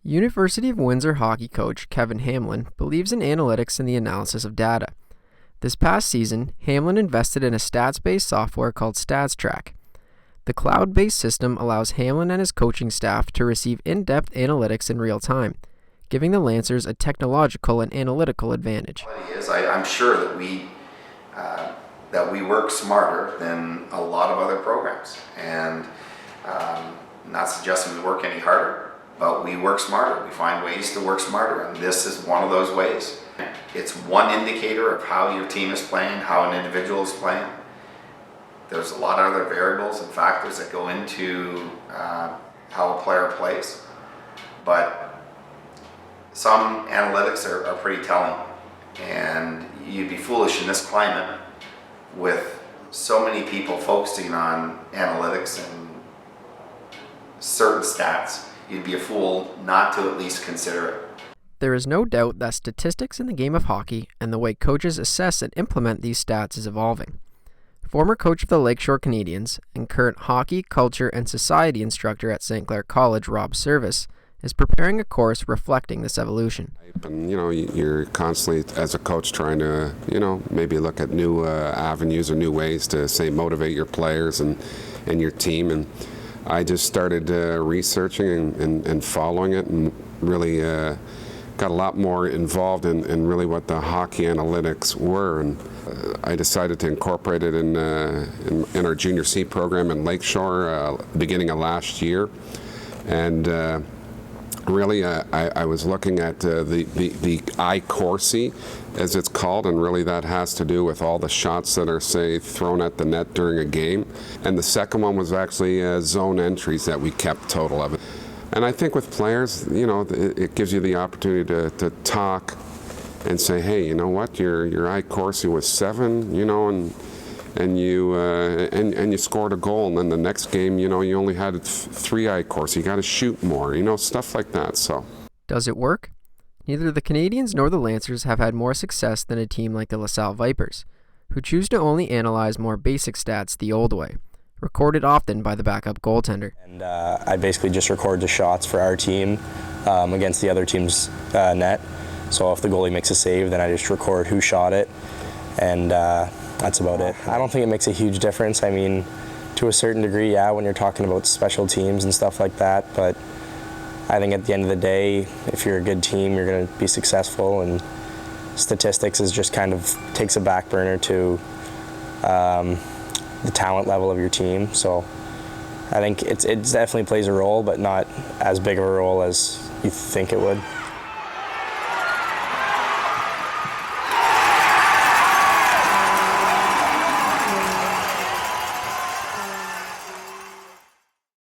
University of Windsor hockey coach Kevin Hamlin believes in analytics and the analysis of data. This past season, Hamlin invested in a stats-based software called StatsTrack. The cloud-based system allows Hamlin and his coaching staff to receive in-depth analytics in real time, giving the Lancers a technological and analytical advantage. I'm sure that we work smarter than a lot of other programs, and not suggesting we work any harder, but we work smarter. We find ways to work smarter, and this is one of those ways. It's one indicator of how your team is playing, how an individual is playing. There's a lot of other variables and factors that go into how a player plays, but some analytics are pretty telling, and you'd be foolish in this climate with so many people focusing on analytics and certain stats. You'd be a fool not to at least consider it. There is no doubt that statistics in the game of hockey and the way coaches assess and implement these stats is evolving. Former coach of the Lakeshore Canadians and current hockey, culture, and society instructor at St. Clair College, Rob Service, is preparing a course reflecting this evolution. And you're constantly, as a coach, trying to, maybe look at new avenues or new ways to, say, motivate your players and your team. And I just started researching and following it, and really got a lot more involved in really what the hockey analytics were. And I decided to incorporate it in our Junior C program in Lakeshore beginning of last year. And really, I was looking at the iCourse, as it's called, and really that has to do with all the shots that are, say, thrown at the net during a game. And the second one was actually zone entries that we kept total of it. And I think with players, it gives you the opportunity to talk and say, hey, you know what, your iCourse was 7, and you scored a goal, and then the next game, you only had 3 iCourse. You got to shoot more, stuff like that. So, does it work? Neither the Canadians nor the Lancers have had more success than a team like the LaSalle Vipers, who choose to only analyze more basic stats the old way, recorded often by the backup goaltender. And I basically just record the shots for our team against the other team's net. So if the goalie makes a save, then I just record who shot it, and that's about it. I don't think it makes a huge difference. I mean, to a certain degree, yeah, when you're talking about special teams and stuff like that, but I think at the end of the day, if you're a good team, you're going to be successful, and statistics is just kind of takes a back burner to the talent level of your team. So I think it definitely plays a role, but not as big of a role as you think it would.